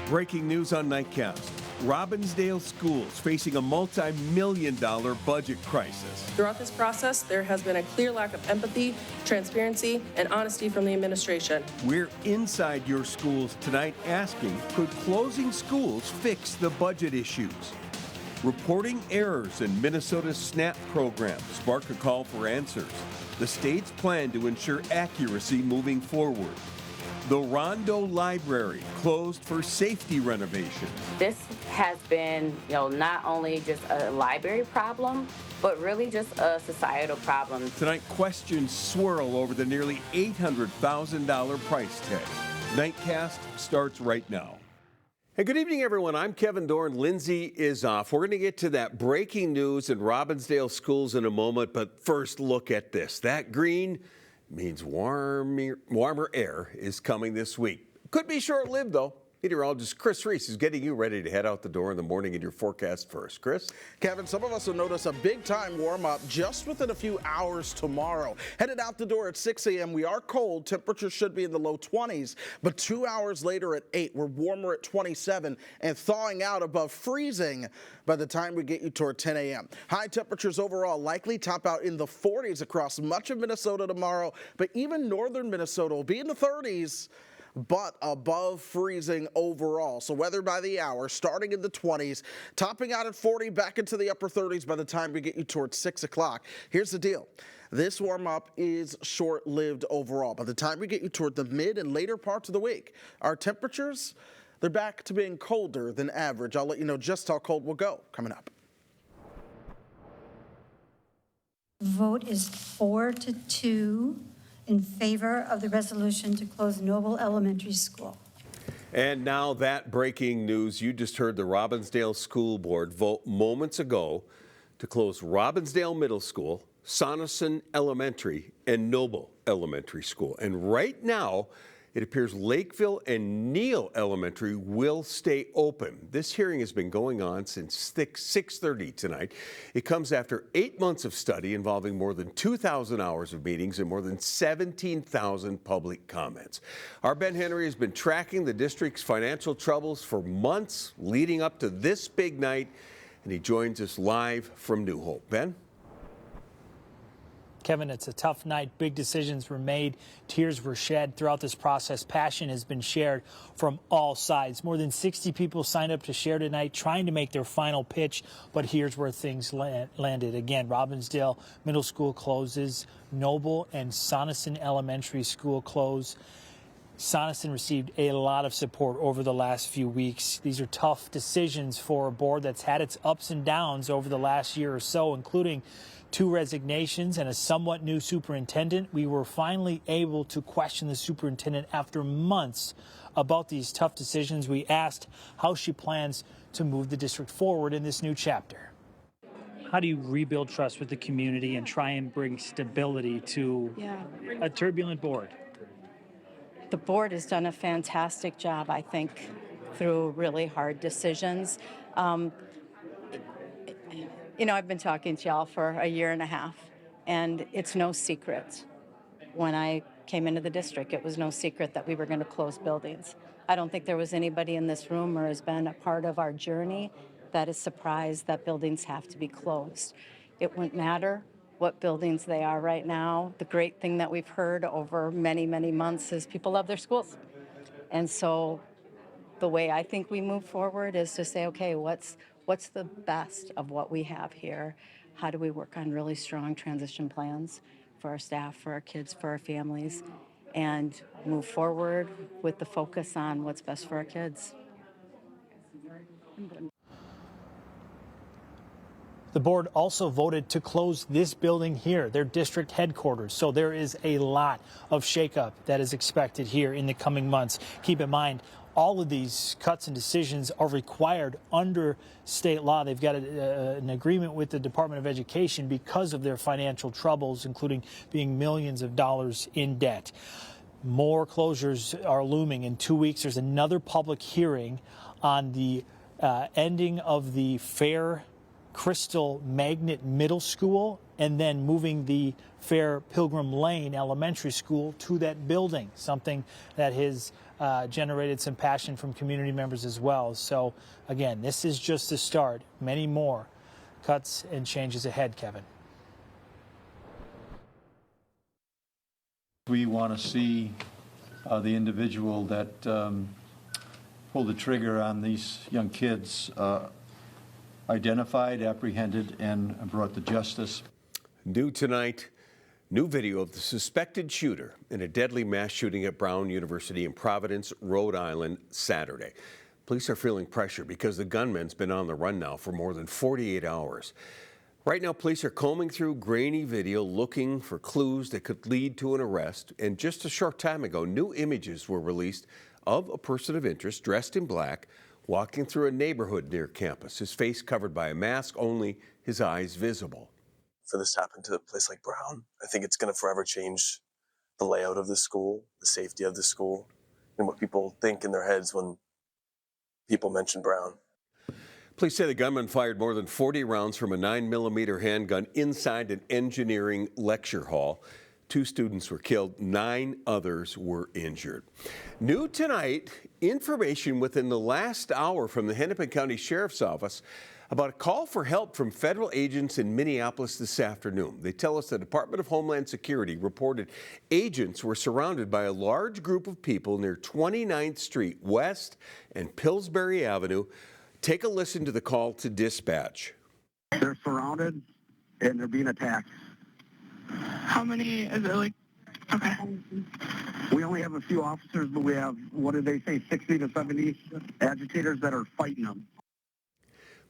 Breaking news on Nightcast. Robbinsdale schools facing a multi-million-dollar budget crisis. Throughout this process, there has been a clear lack of empathy, transparency, and honesty from the administration. We're inside your schools tonight asking, could closing schools fix the budget issues? Reporting errors in Minnesota's SNAP program spark a call for answers. The state's plan to ensure accuracy moving forward. The Rondo Library closed for safety renovations. This has been, not only just a library problem, but really just a societal problem. Tonight, questions swirl over the nearly $800,000 price tag. Nightcast starts right now. Hey, good evening, everyone. I'm Kevin Dorn. Lindsay is off. We're going to get to that breaking news in Robbinsdale schools in a moment, but first, look at this. That green means warmer air is coming this week. Could be short-lived, though. Meteorologist Chris Reese is getting you ready to head out the door in the morning in your forecast first. Chris? Kevin, some of us will notice a big-time warm-up just within a few hours tomorrow. Headed out the door at 6 a.m., we are cold. Temperatures should be in the low 20s, but 2 hours later at 8, we're warmer at 27 and thawing out above freezing by the time we get you toward 10 a.m. High temperatures overall likely top out in the 40s across much of Minnesota tomorrow, but even northern Minnesota will be in the 30s. But above freezing overall. So weather by the hour, starting in the 20s, topping out at 40, back into the upper 30s by the time we get you towards 6 o'clock. Here's the deal. This warm-up is short-lived overall. By the time we get you toward the mid and later parts of the week, our temperatures, they're back to being colder than average. I'll let you know just how cold we'll go coming up. Vote is 4-2. In favor of the resolution to close Noble Elementary School. And now that breaking news, you just heard the Robbinsdale School Board vote moments ago to close Robbinsdale Middle School, Sonneson Elementary, and Noble Elementary School. And right now, it appears Lakeville and Neal Elementary will stay open. This hearing has been going on since 6:30 tonight. It comes after 8 months of study involving more than 2,000 hours of meetings and more than 17,000 public comments. Our Ben Henry has been tracking the district's financial troubles for months leading up to this big night, and he joins us live from New Hope. Ben? Kevin, it's a tough night. Big decisions were made. Tears were shed throughout this process. Passion has been shared from all sides. More than 60 people signed up to share tonight, trying to make their final pitch. But here's where things landed. Again, Robbinsdale Middle School closes. Noble and Sonneson Elementary School close. Sonneson received a lot of support over the last few weeks. These are tough decisions for a board that's had its ups and downs over the last year or so, including 2 resignations and a somewhat new superintendent. We were finally able to question the superintendent after months about these tough decisions. We asked how she plans to move the district forward in this new chapter. How do you rebuild trust with the community and try and bring stability to a turbulent board? The board has done a fantastic job, I think, through really hard decisions. I've been talking to y'all for a year and a half, and it's no secret. When I came into the district, it was no secret that we were going to close buildings. I don't think there was anybody in this room or has been a part of our journey that is surprised that buildings have to be closed. It wouldn't matter what buildings they are right now. The great thing that we've heard over many, many months is people love their schools. And so the way I think we move forward is to say, okay, what's the best of what we have here? How do we work on really strong transition plans for our staff, for our kids, for our families, and move forward with the focus on what's best for our kids? The board also voted to close this building here, their district headquarters. So there is a lot of shakeup that is expected here in the coming months. Keep in mind, all of these cuts and decisions are required under state law. They've got an agreement with the Department of Education because of their financial troubles, including being millions of dollars in debt. More closures are looming. In 2 weeks, there's another public hearing on the ending of the Fair Crystal Magnet Middle School and then moving the Fair Pilgrim Lane Elementary School to that building, something that has generated some passion from community members as well. So again, this is just the start. Many more cuts and changes ahead, Kevin. We want to see the individual that pulled the trigger on these young kids identified, apprehended, and brought to justice. New tonight, new video of the suspected shooter in a deadly mass shooting at Brown University in Providence, Rhode Island, Saturday. Police are feeling pressure because the gunman's been on the run now for more than 48 hours. Right now, police are combing through grainy video looking for clues that could lead to an arrest. And just a short time ago, new images were released of a person of interest dressed in black walking through a neighborhood near campus, his face covered by a mask, only his eyes visible. For this to happen to a place like Brown, I think it's going to forever change the layout of the school, the safety of the school, and what people think in their heads when people mention Brown. Police say the gunman fired more than 40 rounds from a 9mm handgun inside an engineering lecture hall. 2 students were killed, 9 others were injured. New tonight, information within the last hour from the Hennepin County Sheriff's Office about a call for help from federal agents in Minneapolis this afternoon. They tell us the Department of Homeland Security reported agents were surrounded by a large group of people near 29th Street West and Pillsbury Avenue. Take a listen to the call to dispatch. They're surrounded and they're being attacked. How many is it like? Okay. We only have a few officers, but we have, what did they say, 60 to 70 agitators that are fighting them.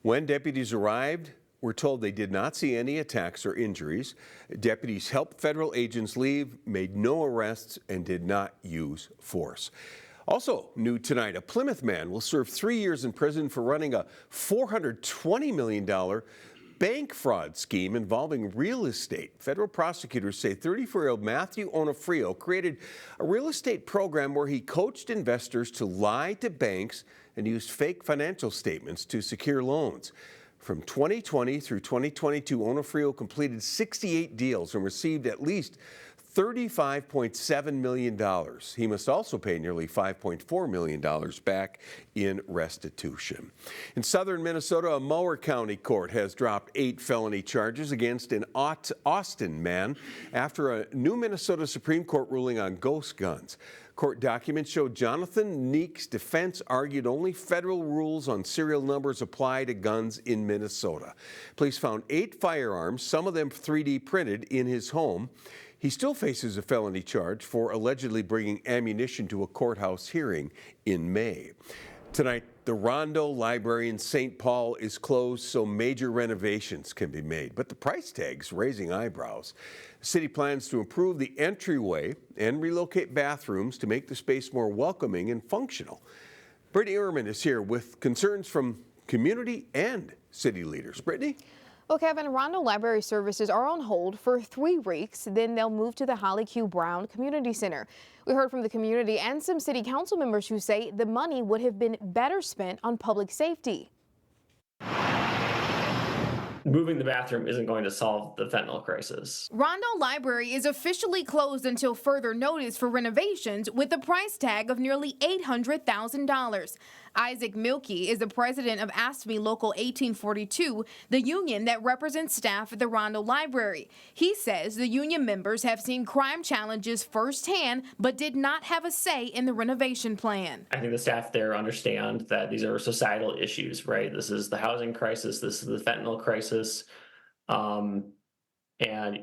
When deputies arrived, we're told they did not see any attacks or injuries. Deputies helped federal agents leave, made no arrests, and did not use force. Also new tonight, a Plymouth man will serve 3 years in prison for running a $420 million bank fraud scheme involving real estate. Federal prosecutors say 34-year-old Matthew Onofrio created a real estate program where he coached investors to lie to banks and used fake financial statements to secure loans. From 2020 through 2022, Onofrio completed 68 deals and received at least $35.7 million. He must also pay nearly $5.4 million back in restitution. In southern Minnesota, a Mower County court has dropped 8 felony charges against an Austin man after a new Minnesota Supreme Court ruling on ghost guns. Court documents show Jonathan Neek's defense argued only federal rules on serial numbers apply to guns in Minnesota. Police found 8 firearms, some of them 3D printed, in his home. He still faces a felony charge for allegedly bringing ammunition to a courthouse hearing in May. Tonight, the Rondo Library in St. Paul is closed so major renovations can be made, but the price tag's raising eyebrows. The city plans to improve the entryway and relocate bathrooms to make the space more welcoming and functional. Brittany Ehrman is here with concerns from community and city leaders. Brittany? Well, Kevin, Rondo Library services are on hold for 3 weeks. Then they'll move to the Holly Q. Brown Community Center. We heard from the community and some city council members who say the money would have been better spent on public safety. Moving the bathroom isn't going to solve the fentanyl crisis. Rondo Library is officially closed until further notice for renovations with a price tag of nearly $800,000. Isaac Milkey is the president of AFSCME Local 1842, the union that represents staff at the Rondo Library. He says the union members have seen crime challenges firsthand, but did not have a say in the renovation plan. I think the staff there understand that these are societal issues, right? This is the housing crisis, this is the fentanyl crisis. And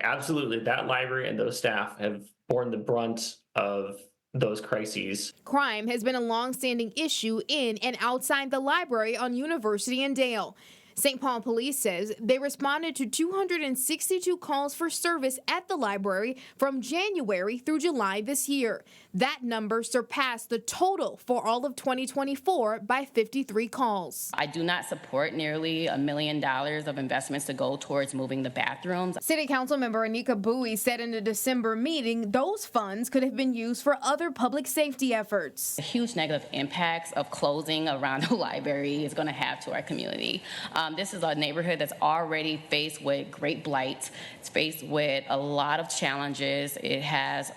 absolutely, that library and those staff have borne the brunt of those crises. Crime has been a long-standing issue in and outside the library on University and Dale. St. Paul Police says they responded to 262 calls for service at the library from January through July this year. That number surpassed the total for all of 2024 by 53 calls. I do not support nearly $1 million of investments to go towards moving the bathrooms. City Council member Anika Bowie said in a December meeting those funds could have been used for other public safety efforts. The huge negative impacts of closing around the library is going to have to our community. This is a neighborhood that's already faced with great blight. It's faced with a lot of challenges. It has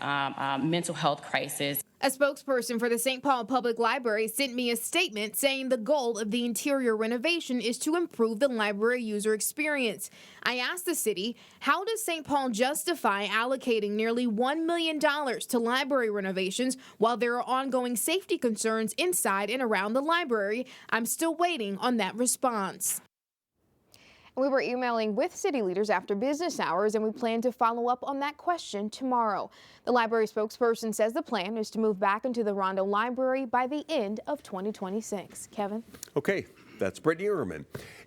mental health crisis. A spokesperson for the St. Paul Public Library sent me a statement saying the goal of the interior renovation is to improve the library user experience. I asked the city, how does St. Paul justify allocating nearly $1 million to library renovations while there are ongoing safety concerns inside and around the library? I'm still waiting on that response. We were emailing with city leaders after business hours, and we plan to follow up on that question tomorrow. The library spokesperson says the plan is to move back into the Rondo Library by the end of 2026. Kevin? Okay, that's Brittany Ehrman.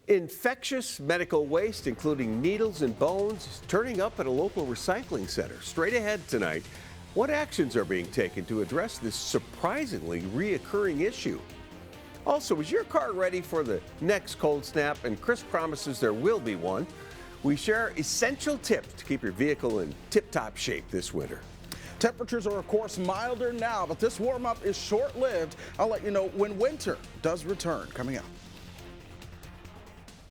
Infectious medical waste, including needles and bones, is turning up at a local recycling center. Straight ahead tonight, what actions are being taken to address this surprisingly reoccurring issue? Also, is your car ready for the next cold snap? And Chris promises there will be one. We share essential tips to keep your vehicle in tip-top shape this winter. Temperatures are, of course, milder now, but this warm-up is short-lived. I'll let you know when winter does return coming up.